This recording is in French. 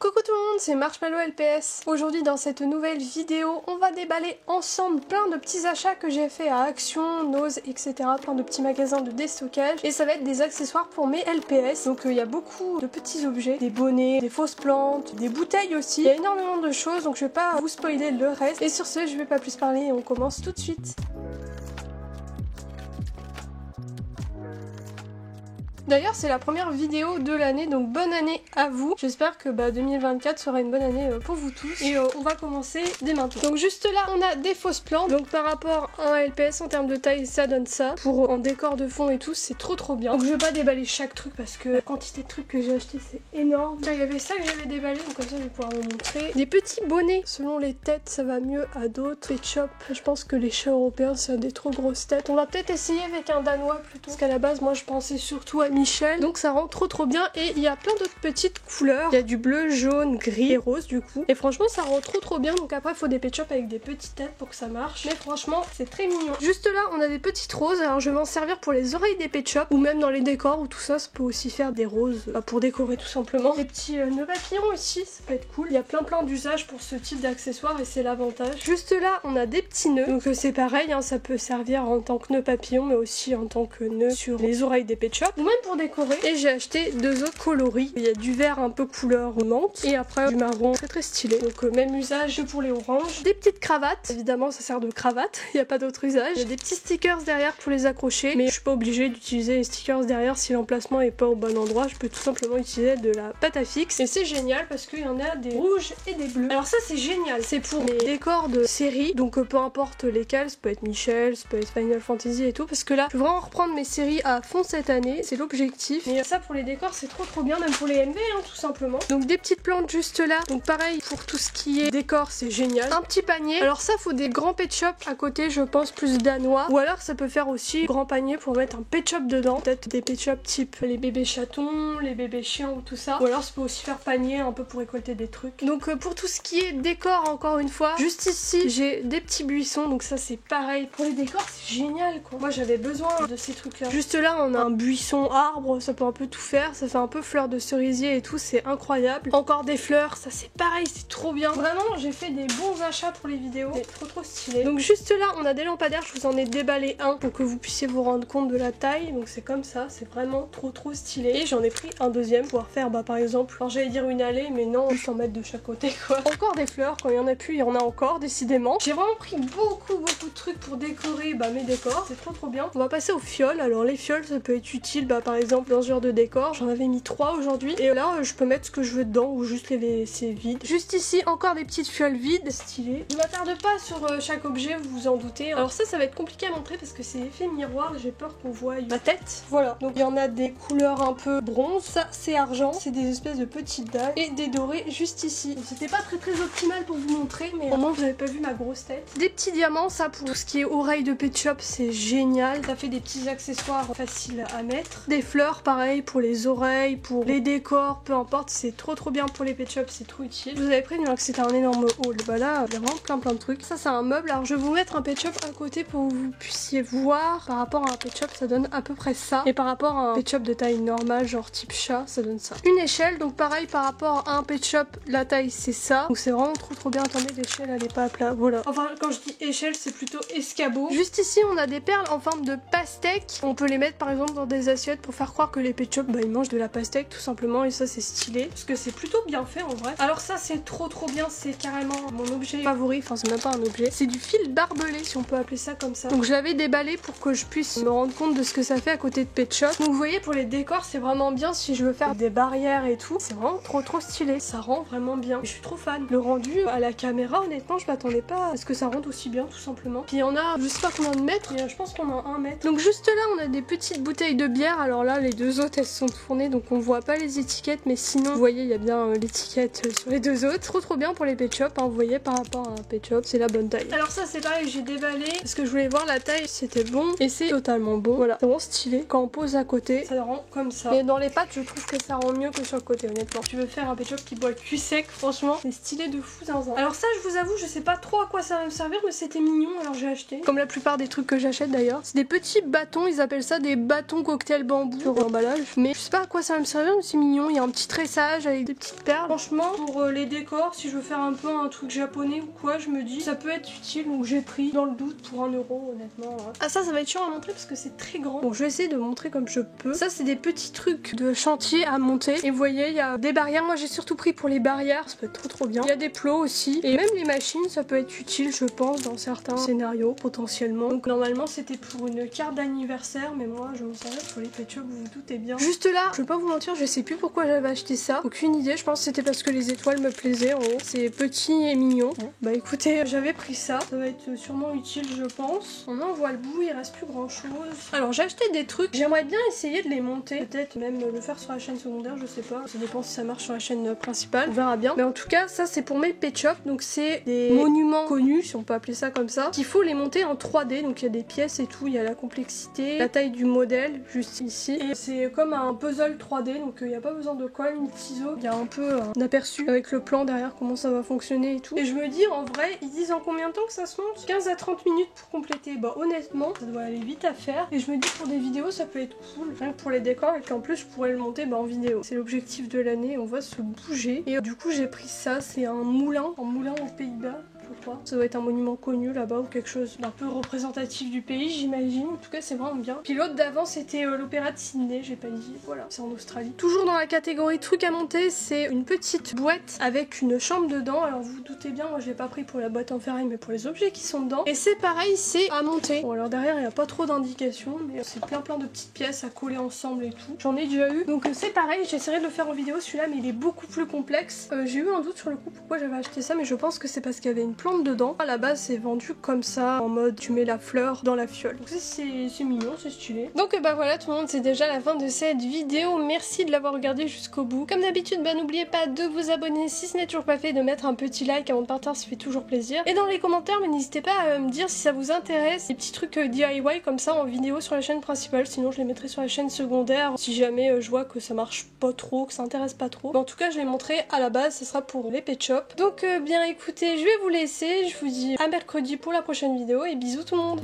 Coucou tout le monde, c'est Marshmallow LPS. Aujourd'hui dans cette nouvelle vidéo, on va déballer ensemble plein de petits achats que j'ai fait à Action, Nose, etc. Plein de petits magasins de déstockage. Et ça va être des accessoires pour mes LPS. Donc il y a beaucoup de petits objets, des bonnets, des fausses plantes, des bouteilles aussi. Il y a énormément de choses donc je vais pas vous spoiler le reste. Et sur ce, je vais pas plus parler et on commence tout de suite. D'ailleurs c'est la première vidéo de l'année, donc bonne année à vous. J'espère que 2024 sera une bonne année pour vous tous. Et on va commencer dès maintenant. Donc juste là on a des fausses plantes. Donc par rapport à un LPS en termes de taille ça donne ça. Pour en décor de fond et tout c'est trop bien. Donc je vais pas déballer chaque truc parce que la quantité de trucs que j'ai acheté c'est énorme. Là il y avait ça que j'avais déballé donc comme ça je vais pouvoir vous montrer. Des petits bonnets selon les têtes ça va mieux à d'autres. Pet Shop, je pense que les chats européens ça a des trop grosses têtes. On va peut-être essayer avec un danois plutôt. Parce qu'à la base moi je pensais surtout à Michel, donc ça rend trop bien et il y a plein d'autres petites couleurs. Il y a du bleu, jaune, gris et rose du coup. Et franchement ça rend trop bien, donc après il faut des Pet Shop avec des petites têtes pour que ça marche. Mais franchement c'est très mignon. Juste là on a des petites roses, alors je vais m'en servir pour les oreilles des Pet Shop ou même dans les décors ou tout ça, ça peut aussi faire des roses pour décorer tout simplement. Des petits nœuds papillons aussi, ça peut être cool. Il y a plein d'usages pour ce type d'accessoires et c'est l'avantage. Juste là on a des petits nœuds, donc c'est pareil, ça peut servir en tant que nœud papillon mais aussi en tant que nœud sur les oreilles des Pet Shop ou même pour décorer. Et j'ai acheté deux autres coloris. Il y a du vert un peu couleur menthe et après du marron très stylé. Donc même usage que pour les oranges. Des petites cravates, évidemment ça sert de cravate, il n'y a pas d'autre usage. Il y a des petits stickers derrière pour les accrocher, mais je suis pas obligée d'utiliser les stickers derrière si l'emplacement est pas au bon endroit. Je peux tout simplement utiliser de la pâte à fixe et c'est génial parce qu'il y en a des rouges et des bleus. Alors ça c'est génial, c'est pour les décors de séries, donc peu importe lesquels, ça peut être Michel, ça peut être Final Fantasy et tout, parce que là je veux vraiment reprendre mes séries à fond cette année, c'est l'objectif. Mais ça pour les décors c'est trop bien, même pour les MV tout simplement. Donc des petites plantes juste là, donc pareil pour tout ce qui est décor c'est génial. Un petit panier, alors ça faut des grands Pet Shop à côté je pense, plus danois, ou alors ça peut faire aussi grand panier pour mettre un Pet Shop dedans, peut-être des Pet Shop type les bébés chatons, les bébés chiens ou tout ça, ou alors ça peut aussi faire panier un peu pour récolter des trucs. Donc pour tout ce qui est décor encore une fois, juste ici j'ai des petits buissons, donc ça c'est pareil pour les décors, c'est génial quoi. Moi j'avais besoin de ces trucs là. Juste là on a un buisson arbre, ça peut un peu tout faire, ça fait un peu fleur de cerisier et tout, c'est incroyable. Encore des fleurs, ça c'est pareil, c'est trop bien. Vraiment j'ai fait des bons achats pour les vidéos, c'est trop stylé. Donc juste là on a des lampadaires, je vous en ai déballé un pour que vous puissiez vous rendre compte de la taille, donc c'est comme ça, c'est vraiment trop stylé. Et j'en ai pris un deuxième pour pouvoir faire par exemple, alors j'allais dire une allée mais non, juste en mettre de chaque côté quoi. Encore des fleurs, quand il y en a plus il y en a encore décidément. J'ai vraiment pris beaucoup de trucs pour décorer mes décors, c'est trop bien. On va passer aux fioles, alors les fioles ça peut être utile par exemple dans ce genre de décor, j'en avais mis 3 aujourd'hui et là je peux mettre ce que je veux dedans ou juste les laisser vides. Juste ici encore des petites fioles vides, stylées. Je m'attarde pas sur chaque objet, vous vous en doutez. Alors ça va être compliqué à montrer parce que c'est effet miroir, j'ai peur qu'on voie ma tête. Voilà, donc il y en a des couleurs un peu bronze, ça c'est argent, c'est des espèces de petites dalles et des dorés juste ici. C'était pas très optimal pour vous montrer mais au moins vous avez pas vu ma grosse tête. Des petits diamants, ça pour tout ce qui est oreilles de Pet Shop c'est génial, ça fait des petits accessoires faciles à mettre. Des fleurs pareil pour les oreilles, pour les décors, peu importe, c'est trop bien pour les Pet Shop, c'est trop utile. Je vous avais prévenu que c'était un énorme haul, là il y a vraiment plein de trucs. Ça c'est un meuble, alors je vais vous mettre un Pet Shop à côté pour que vous puissiez voir par rapport à un Pet Shop ça donne à peu près ça, et par rapport à un Pet Shop de taille normale genre type chat ça donne ça. Une échelle, donc pareil par rapport à un Pet Shop la taille c'est ça, donc c'est vraiment trop bien. Attendez, l'échelle elle est pas à plat, voilà. Enfin quand je dis échelle c'est plutôt escabeau. Juste ici on a des perles en forme de pastèque, on peut les mettre par exemple dans des assiettes pour faire croire que les Pet Shop ils mangent de la pastèque tout simplement, et ça c'est stylé parce que c'est plutôt bien fait en vrai. Alors ça c'est trop bien, c'est carrément mon objet favori, enfin c'est même pas un objet, c'est du fil barbelé si on peut appeler ça comme ça. Donc je l'avais déballé pour que je puisse me rendre compte de ce que ça fait à côté de Pet Shop. Donc vous voyez pour les décors c'est vraiment bien si je veux faire des barrières et tout, c'est vraiment trop stylé, ça rend vraiment bien. Je suis trop fan. Le rendu à la caméra honnêtement je m'attendais pas à ce que ça rende aussi bien tout simplement. Puis il y en a je sais pas combien de mètres, mais je pense qu'on a 1 mètre. Donc juste là on a des petites bouteilles de bière, alors là les deux autres elles sont tournées donc on voit pas les étiquettes, mais sinon vous voyez il y a bien l'étiquette sur les deux autres. Trop bien pour les Pet Shop, vous voyez par rapport à un Pet Shop c'est la bonne taille. Alors ça c'est pareil, j'ai déballé parce que je voulais voir la taille, c'était bon et c'est totalement bon. Voilà, c'est vraiment stylé. Quand on pose à côté ça rend comme ça, mais dans les pattes je trouve que ça rend mieux que sur le côté honnêtement. Tu veux faire un Pet Shop qui boit cul sec, franchement c'est stylé de fou zinzin. Alors ça je vous avoue je sais pas trop à quoi ça va me servir, mais c'était mignon alors j'ai acheté, comme la plupart des trucs que j'achète d'ailleurs. C'est des petits bâtons, ils appellent ça des bâtons cocktail bambou bambou sur l'emballage. Mais je sais pas à quoi ça va me servir, mais c'est mignon. Il y a un petit tressage avec des petites perles. Franchement, pour les décors, si je veux faire un peu un truc japonais ou quoi, je me dis ça peut être utile. Donc j'ai pris dans le doute pour 1 euro, honnêtement. Ah, ça va être chiant à montrer parce que c'est très grand. Bon, je vais essayer de montrer comme je peux. Ça, c'est des petits trucs de chantier à monter. Et vous voyez, il y a des barrières. Moi, j'ai surtout pris pour les barrières. Ça peut être trop bien. Il y a des plots aussi. Et même les machines, ça peut être utile, je pense, dans certains scénarios potentiellement. Donc normalement, c'était pour une carte d'anniversaire. Mais moi, je m'en servais pour les Pet Shop, vous vous doutez bien. Juste là, je vais pas vous mentir, je sais plus pourquoi j'avais acheté ça. Aucune idée. Je pense que c'était parce que les étoiles me plaisaient en haut. C'est petit et mignon. Bon, bah écoutez, j'avais pris ça. Ça va être sûrement utile, je pense. On en voit le bout, il reste plus grand chose. Alors, j'ai acheté des trucs. J'aimerais bien essayer de les monter. Peut-être même le faire sur la chaîne secondaire, je sais pas. Ça dépend si ça marche sur la chaîne principale. On verra bien. Mais en tout cas, ça c'est pour mes Pet Shop. Donc c'est des monuments connus, si on peut appeler ça comme ça. Il faut les monter en 3D. Donc il y a des pièces et tout. Il y a la complexité, la taille du modèle, juste ici. Et c'est comme un puzzle 3D. Donc il n'y a pas besoin de colle ni de ciseaux. Il y a un peu un aperçu avec le plan derrière, comment ça va fonctionner et tout. Et je me dis, en vrai, ils disent en combien de temps que ça se monte? 15 à 30 minutes pour compléter. Bah honnêtement, ça doit aller vite à faire. Et je me dis, pour des vidéos, ça peut être cool. Rien que pour les décors. Et puis en plus, je pourrais le monter en vidéo. C'est l'objectif de l'année. On va se bouger. Et du coup, j'ai pris ça. C'est un moulin aux Pays-Bas. Ça doit être un monument connu là-bas ou quelque chose d'un peu représentatif du pays, j'imagine. En tout cas, c'est vraiment bien. Puis l'autre d'avant, c'était l'opéra de Sydney, j'ai pas dit. Voilà, c'est en Australie. Toujours dans la catégorie trucs à monter, c'est une petite boîte avec une chambre dedans. Alors vous vous doutez bien, moi je l'ai pas pris pour la boîte en ferraille, mais pour les objets qui sont dedans. Et c'est pareil, c'est à monter. Bon, alors derrière, il n'y a pas trop d'indications, mais c'est plein de petites pièces à coller ensemble et tout. J'en ai déjà eu. Donc c'est pareil, j'essaierai de le faire en vidéo celui-là, mais il est beaucoup plus complexe. J'ai eu un doute sur le coup pourquoi j'avais acheté ça, mais je pense que c'est parce qu'il y avait une plante dedans. À la base c'est vendu comme ça, en mode tu mets la fleur dans la fiole. Donc c'est mignon, c'est stylé. Donc bah voilà tout le monde, c'est déjà la fin de cette vidéo. Merci de l'avoir regardé jusqu'au bout. Comme d'habitude, bah n'oubliez pas de vous abonner si ce n'est toujours pas fait, de mettre un petit like avant de partir, ça fait toujours plaisir. Et dans les commentaires, n'hésitez pas à me dire si ça vous intéresse, des petits trucs DIY comme ça en vidéo sur la chaîne principale, sinon je les mettrai sur la chaîne secondaire si jamais je vois que ça marche pas trop, que ça intéresse pas trop. Mais en tout cas je les montrerai à la base, ce sera pour les Pet Shop. Donc bien écoutez, je vais vous laisser, je vous dis à mercredi pour la prochaine vidéo et bisous tout le monde.